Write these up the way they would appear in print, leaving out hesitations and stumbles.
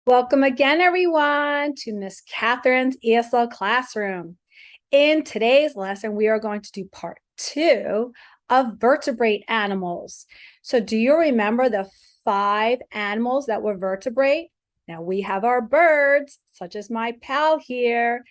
Welcome again, everyone, to Ms. Catherine's ESL classroom. In today's lesson, we are going to do part 2 of vertebrate animals. So do you remember the 5 animals that were vertebrate? Now we have our birds, such as my pal here,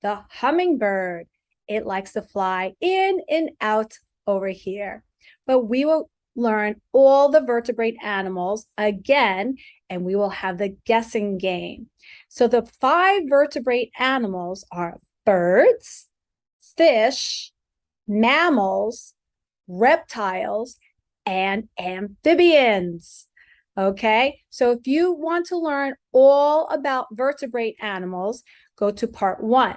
the hummingbird. It likes to fly in and out over here. But we will learn all the vertebrate animals again, and we will have the guessing game. So the 5 vertebrate animals are birds, fish, mammals, reptiles, and amphibians. Okay, so if you want to learn all about vertebrate animals, go to part 1.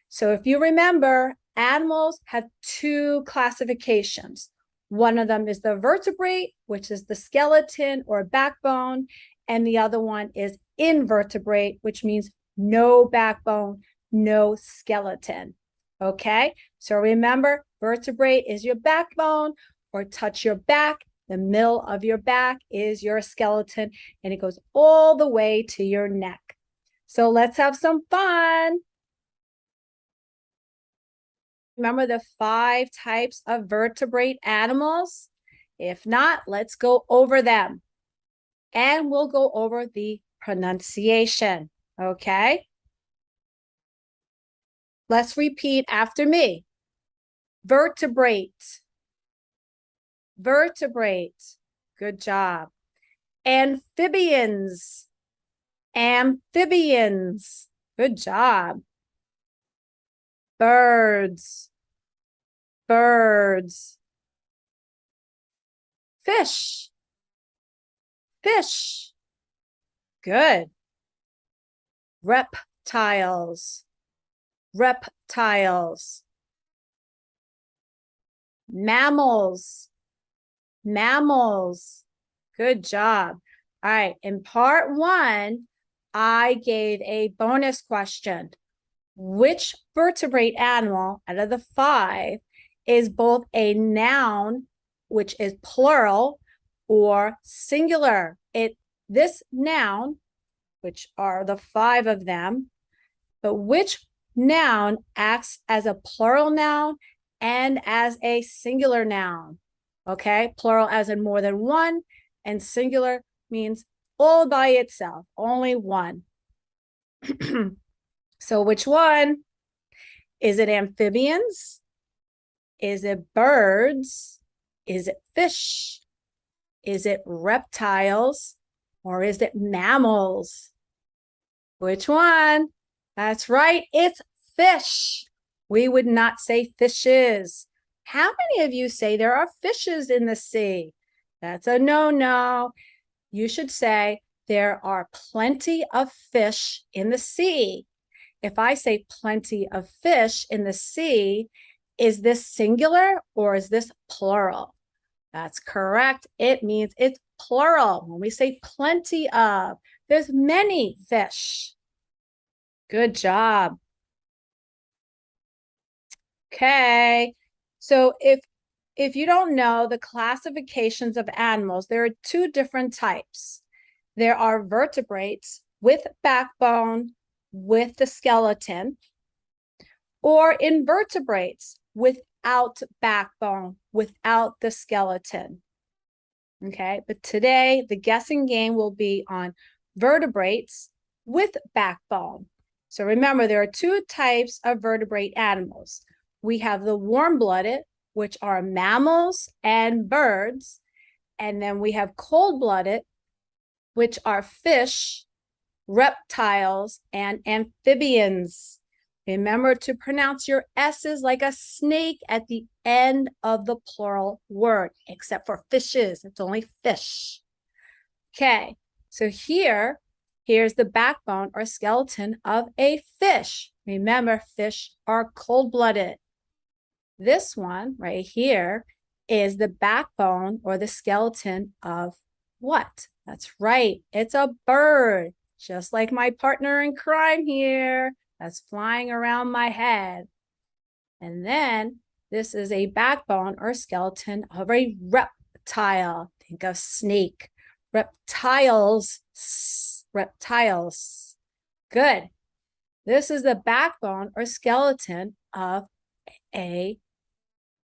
So if you remember, animals have 2 classifications. One of them is the vertebrate, which is the skeleton or backbone, and the other one is invertebrate, which means no backbone, no skeleton. Okay, so remember, vertebrate is your backbone, or touch your back. The middle of your back is your skeleton, and it goes all the way to your neck. So let's have some fun. Remember the 5 types of vertebrate animals? If not, let's go over them. And we'll go over the pronunciation, okay? Let's repeat after me. Vertebrate. Vertebrate. Good job. Amphibians. Amphibians. Good job. Birds. Birds. Fish. Fish. Good. Reptiles. Reptiles. Mammals. Mammals. Good job. All right, in part 1, I gave a bonus question. Which vertebrate animal out of the 5 is both a noun, which is plural, or singular? This noun, which are the 5 of them, but which noun acts as a plural noun and as a singular noun? Okay, plural as in more than one, and singular means all by itself, only one. So which one? Is it amphibians? Is it birds? Is it fish? Is it reptiles? Or is it mammals? Which one? That's right, it's fish. We would not say fishes. How many of you say there are fishes in the sea? That's a no-no. You should say there are plenty of fish in the sea. If I say plenty of fish in the sea, is this singular or is this plural? That's correct. It means it's plural. When we say plenty of, there's many fish. Good job. Okay. So if you don't know the classifications of animals, there are 2 different types. There are vertebrates with backbone, with the skeleton, or invertebrates without backbone, without the skeleton. Okay, but today the guessing game will be on vertebrates with backbone. So remember, there are 2 types of vertebrate animals. We have the warm-blooded, which are mammals and birds, and then we have cold-blooded, which are fish, reptiles, and amphibians. Remember to pronounce your S's like a snake at the end of the plural word, except for fishes. It's only fish. Okay, so here's the backbone or skeleton of a fish. Remember, fish are cold-blooded. This one right here is the backbone or the skeleton of what? That's right, it's a bird, just like my partner in crime here that's flying around my head. And then this is a backbone or skeleton of a reptile. Think of snake. Reptiles reptiles. Good. This is the backbone or skeleton of a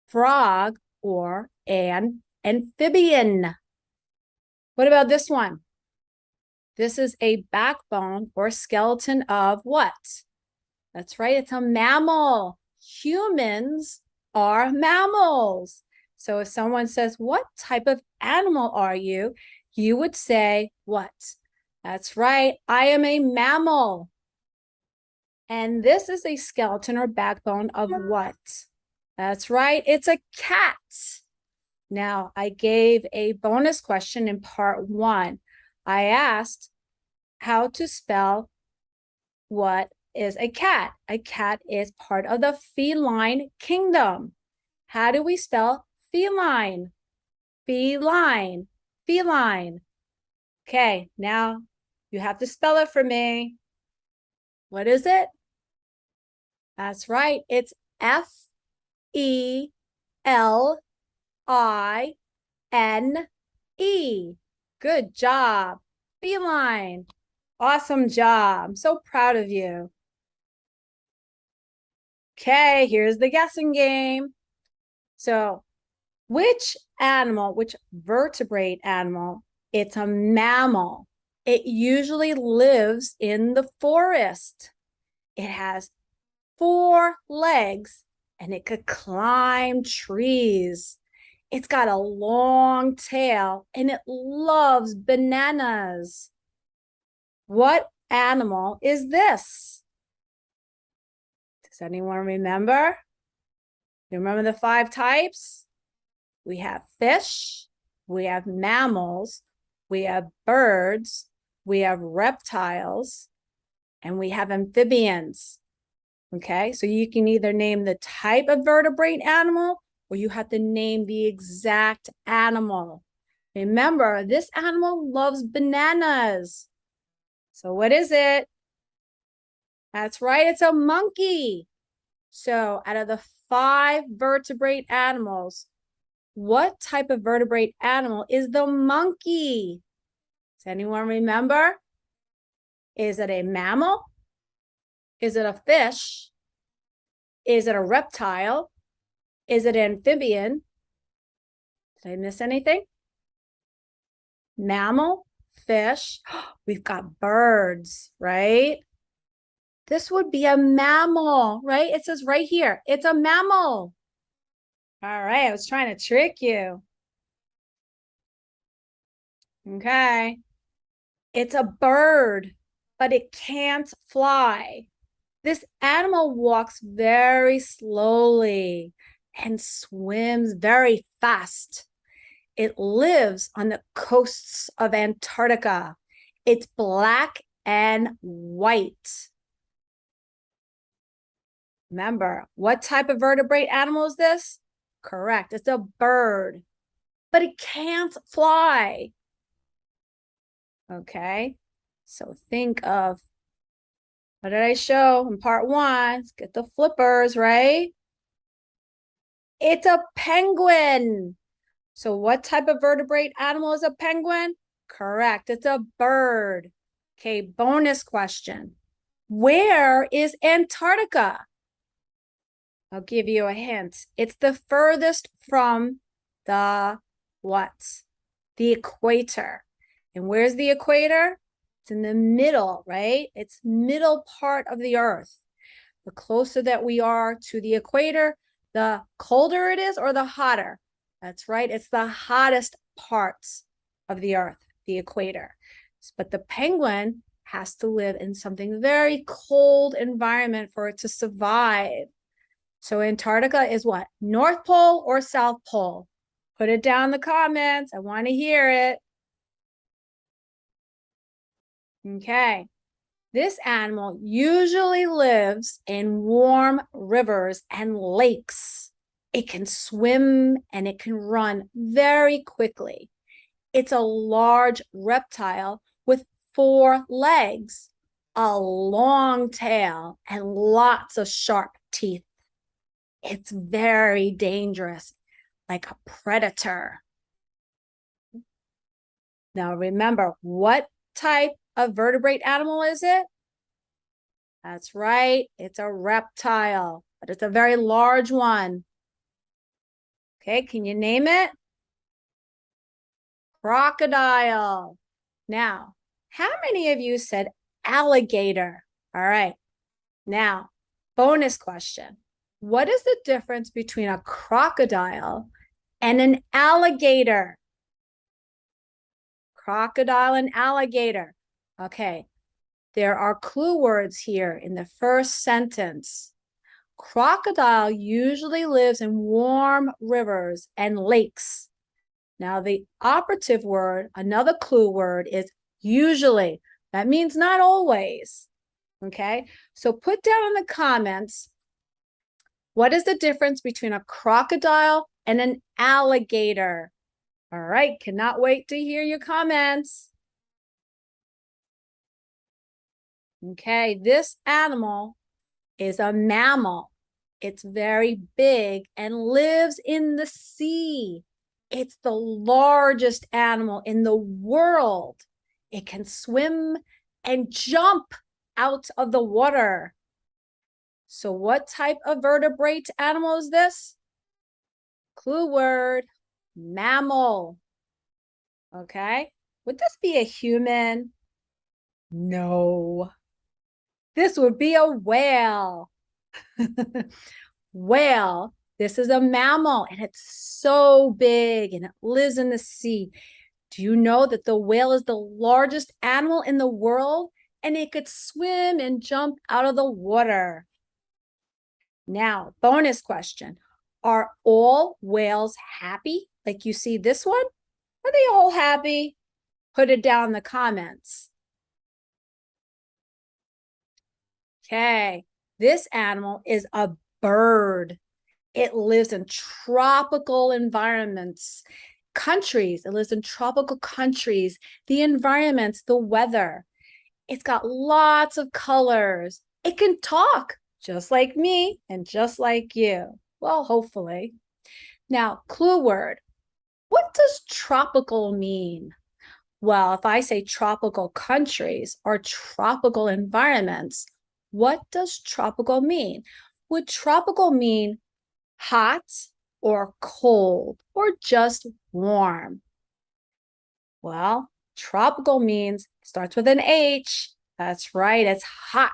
frog or an amphibian. What about this one? This is a backbone or skeleton of what? That's right, it's a mammal. Humans are mammals. So if someone says, what type of animal are you? You would say, what? That's right, I am a mammal. And this is a skeleton or backbone of what? That's right, it's a cat. Now, I gave a bonus question in part 1. I asked how to spell what is a cat. A cat is part of the feline kingdom. How do we spell feline? Feline, feline. Okay, now you have to spell it for me. What is it? That's right, it's F-E-L-I-N-E. Good job, feline. Awesome job. I'm so proud of you. Okay, here's the guessing game. So, which animal, which vertebrate animal? It's a mammal. It usually lives in the forest. It has 4 legs and it could climb trees. It's got a long tail and it loves bananas. What animal is this? Does anyone remember? You remember the 5 types? We have fish, we have mammals, we have birds, we have reptiles, and we have amphibians. Okay, so you can either name the type of vertebrate animal or you have to name the exact animal. Remember, this animal loves bananas. So what is it? That's right, it's a monkey. So out of the 5 vertebrate animals, what type of vertebrate animal is the monkey? Does anyone remember? Is it a mammal? Is it a fish? Is it a reptile? Is it an amphibian? Did I miss anything? Mammal, fish. We've got birds, right? This would be a mammal, right? It says right here, it's a mammal. All right, I was trying to trick you. Okay. It's a bird, but it can't fly. This animal walks very slowly and swims very fast. It lives on the coasts of Antarctica. It's black and white. Remember, what type of vertebrate animal is this? Correct, it's a bird, but it can't fly. Okay, so think of, what did I show in part 1? Let's get the flippers, right? It's a penguin. So what type of vertebrate animal is a penguin? Correct, it's a bird. Okay, bonus question. Where is Antarctica? I'll give you a hint. It's the furthest from the what? The equator. And where's the equator? It's in the middle, right? It's middle part of the earth. The closer that we are to the equator, the colder it is or the hotter. That's right. It's the hottest parts of the earth, the equator. But the penguin has to live in something very cold environment for it to survive. So Antarctica is what? North Pole or South Pole? Put it down in the comments. I want to hear it. Okay. This animal usually lives in warm rivers and lakes. It can swim and it can run very quickly. It's a large reptile with 4 legs, a long tail, and lots of sharp teeth. It's very dangerous, like a predator. Now remember, what type of vertebrate animal is it? That's right. It's a reptile, but it's a very large one. Okay, can you name it? Crocodile. Now, how many of you said alligator? All right. Now, bonus question. What is the difference between a crocodile and an alligator? Crocodile and alligator. Okay, there are clue words here in the first sentence. Crocodile usually lives in warm rivers and lakes. Now, the operative word, another clue word, is usually. That means not always. Okay, so put down in the comments, what is the difference between a crocodile and an alligator? All right, cannot wait to hear your comments. Okay, this animal is a mammal. It's very big and lives in the sea. It's the largest animal in the world. It can swim and jump out of the water. So what type of vertebrate animal is this? Clue word, mammal. Okay, would this be a human? No. This would be a whale. Whale, this is a mammal and it's so big and it lives in the sea. Do you know that the whale is the largest animal in the world and it could swim and jump out of the water? Now, bonus question. Are all whales happy? Like you see this one? Are they all happy? Put it down in the comments. Okay, this animal is a bird. It lives in tropical environments, countries. It lives in tropical countries, the environments, the weather. It's got lots of colors. It can talk just like me and just like you. Well, hopefully. Now, clue word. What does tropical mean? Well, if I say tropical countries or tropical environments, what does tropical mean? Would tropical mean hot or cold or just warm? Well, tropical means starts with an H. That's right, it's hot.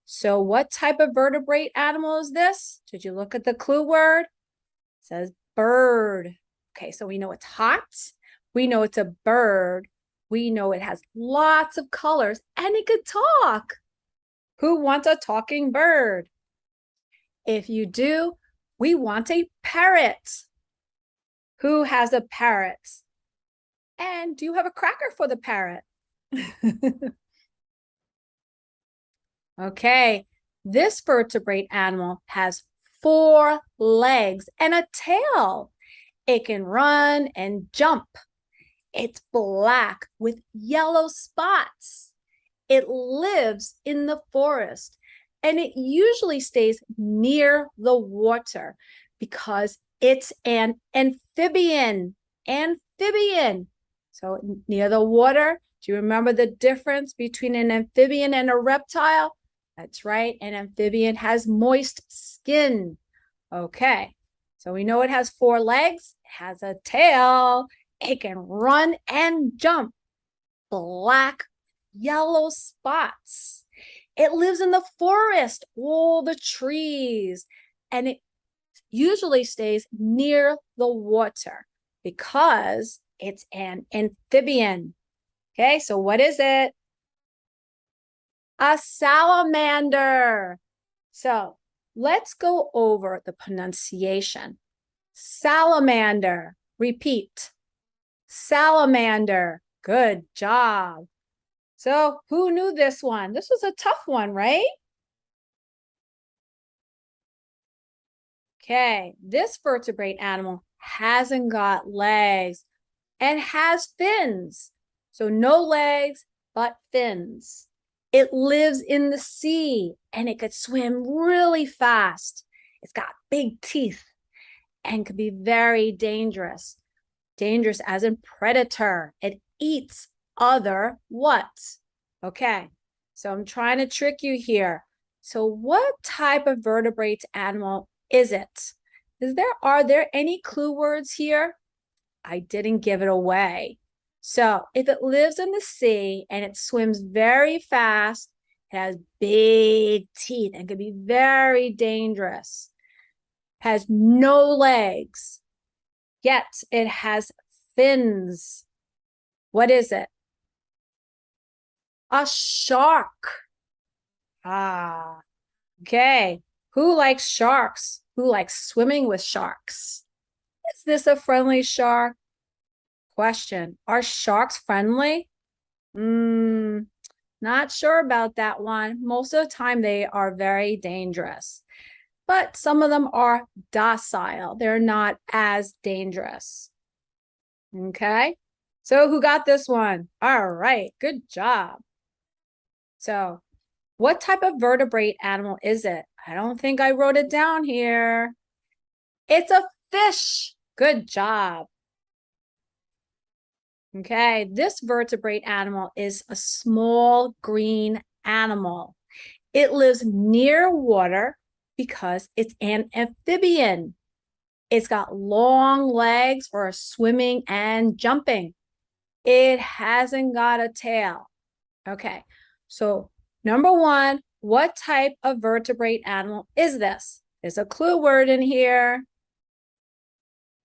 So what type of vertebrate animal is this? Did you look at the clue word? It says bird. Okay, so we know it's hot. We know it's a bird. We know it has lots of colors and it could talk. Who wants a talking bird? If you do, we want a parrot. Who has a parrot? And do you have a cracker for the parrot? Okay, this vertebrate animal has 4 legs and a tail. It can run and jump. It's black with yellow spots. It lives in the forest and it usually stays near the water because it's an amphibian. Amphibian. So near the water. Do you remember the difference between an amphibian and a reptile? That's right. An amphibian has moist skin. Okay. So we know it has 4 legs, it has a tail, it can run and jump. Black, yellow spots. It lives in the forest, all the trees, and it usually stays near the water because it's an amphibian. Okay, so what is it? A salamander. So let's go over the pronunciation. Salamander. Repeat. Salamander. Good job. So who knew this one? This was a tough one, right? Okay, this vertebrate animal hasn't got legs and has fins. So no legs, but fins. It lives in the sea and it could swim really fast. It's got big teeth and can be very dangerous. Dangerous as in predator. It eats other what? Okay, so I'm trying to trick you here. So what type of vertebrate animal is it? Are there any clue words here? I didn't give it away. So if it lives in the sea and it swims very fast, it has big teeth and can be very dangerous, has no legs, yet it has fins. What is it? A shark. Ah, okay. Who likes sharks? Who likes swimming with sharks? Is this a friendly shark? Question. Are sharks friendly? Not sure about that one. Most of the time they are very dangerous, but some of them are docile. They're not as dangerous. Okay. So who got this one? All right. Good job. So what type of vertebrate animal is it? I don't think I wrote it down here. It's a fish. Good job. Okay, this vertebrate animal is a small green animal. It lives near water because it's an amphibian. It's got long legs for swimming and jumping. It hasn't got a tail. Okay, so number one, what type of vertebrate animal is this? There's a clue word in here.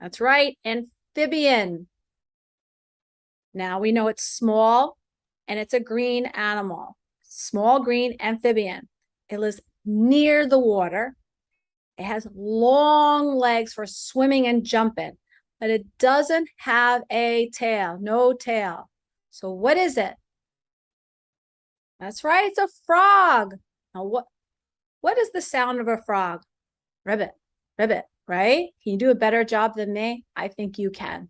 That's right, amphibian. Now we know it's small and it's a green animal. Small green amphibian. It lives near the water. It has long legs for swimming and jumping, but it doesn't have a tail, no tail. So what is it? That's right, it's a frog. Now what is the sound of a frog? Ribbit, ribbit, right? Can you do a better job than me? I think you can.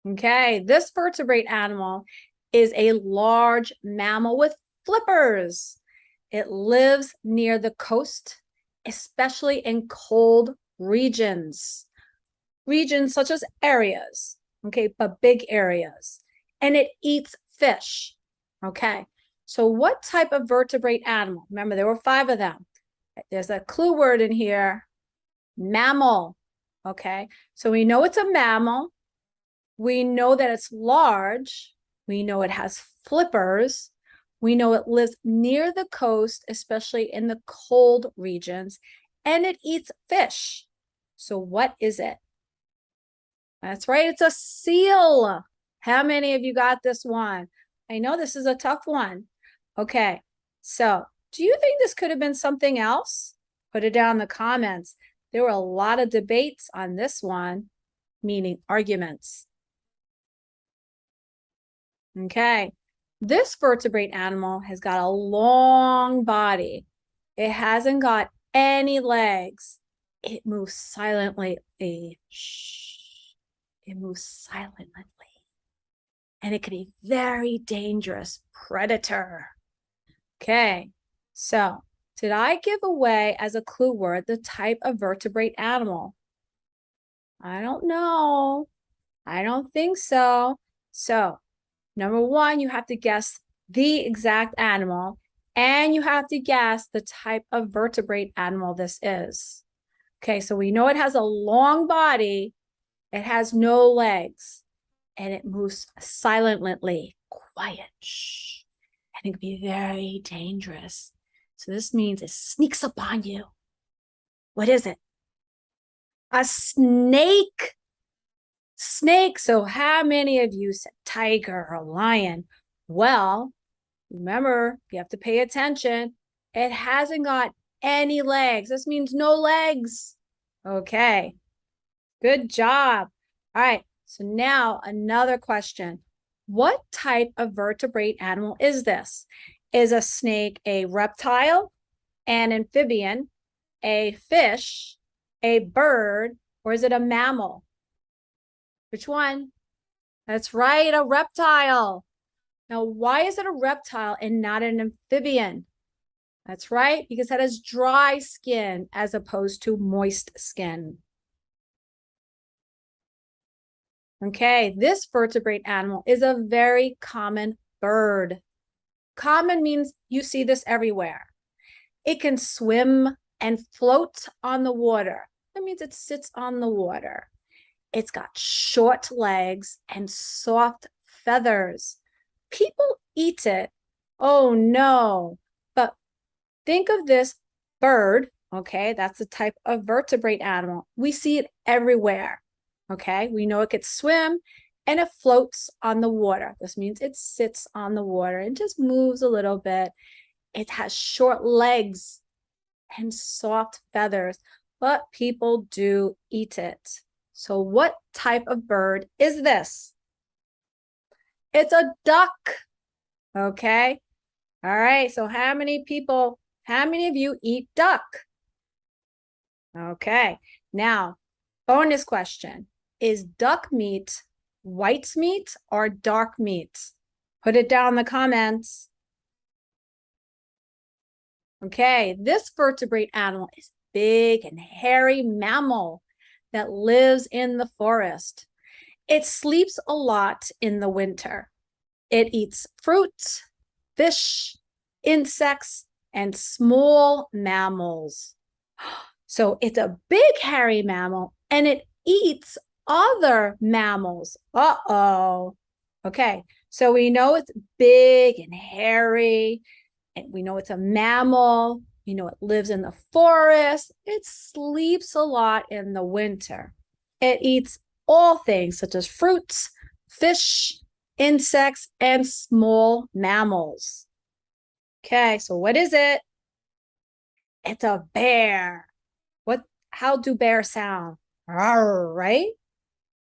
Okay, this vertebrate animal is a large mammal with flippers. It lives near the coast, especially in cold regions. Regions such as areas, okay, but big areas. And it eats fish, okay? So what type of vertebrate animal? Remember, there were 5 of them. There's a clue word in here, mammal, okay? So we know it's a mammal. We know that it's large. We know it has flippers. We know it lives near the coast, especially in the cold regions, and it eats fish. So what is it? That's right, it's a seal. How many of you got this one? I know this is a tough one. Okay, so do you think this could have been something else? Put it down in the comments. There were a lot of debates on this one, meaning arguments. Okay, this vertebrate animal has got a long body. It hasn't got any legs. It moves silently. Shh. It moves silently. And it can be very dangerous predator. Okay, so did I give away as a clue word the type of vertebrate animal? I don't know. I don't think so. So number one, you have to guess the exact animal, and you have to guess the type of vertebrate animal this is. Okay, so we know it has a long body, it has no legs, and it moves silently, quiet, shh, and it can be very dangerous. So this means it sneaks up on you. What is it? A snake. Snake. So how many of you said tiger or lion? Well, remember, you have to pay attention. It hasn't got any legs. This means no legs. Okay, good job. All right, so now another question. What type of vertebrate animal is this? Is a snake a reptile, an amphibian, a fish, a bird, or is it a mammal? Which one? That's right, a reptile. Now, why is it a reptile and not an amphibian? That's right, because it has dry skin as opposed to moist skin. Okay, this vertebrate animal is a very common bird. Common means you see this everywhere. It can swim and float on the water. That means it sits on the water. It's got short legs and soft feathers. People eat it. Oh no. But think of this bird, okay? That's a type of vertebrate animal. We see it everywhere, okay? We know it can swim and it floats on the water. This means it sits on the water and just moves a little bit. It has short legs and soft feathers, but people do eat it. So what type of bird is this? It's a duck, okay? All right, so how many of you eat duck? Okay, now, bonus question. Is duck meat white meat or dark meat? Put it down in the comments. Okay, this vertebrate animal is big and hairy mammal that lives in the forest. It sleeps a lot in the winter. It eats fruit, fish, insects, and small mammals. So it's a big hairy mammal and it eats other mammals. Uh-oh. Okay, so we know it's big and hairy, and we know it's a mammal. You know, it lives in the forest. It sleeps a lot in the winter. It eats all things such as fruits, fish, insects, and small mammals. Okay, so what is it? It's a bear. How do bears sound? Rawr, right?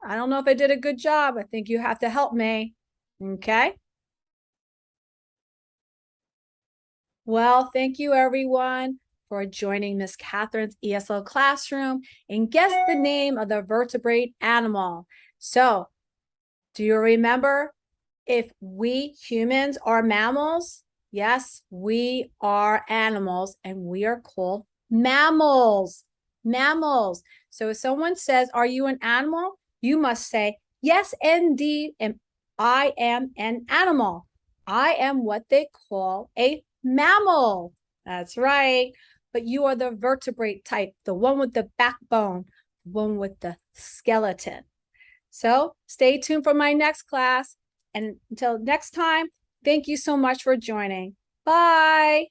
I don't know if I did a good job. I think you have to help me. Okay. Well, thank you everyone for joining Ms. Catherine's ESL classroom and guess the name of the vertebrate animal. So, do you remember if we humans are mammals? Yes, we are animals and we are called mammals. Mammals. So if someone says, "Are you an animal?" You must say, "Yes, indeed, and I am an animal. I am what they call a mammal." That's right. But you are the vertebrate type, the one with the backbone, the one with the skeleton. So stay tuned for my next class. And until next time, thank you so much for joining. Bye.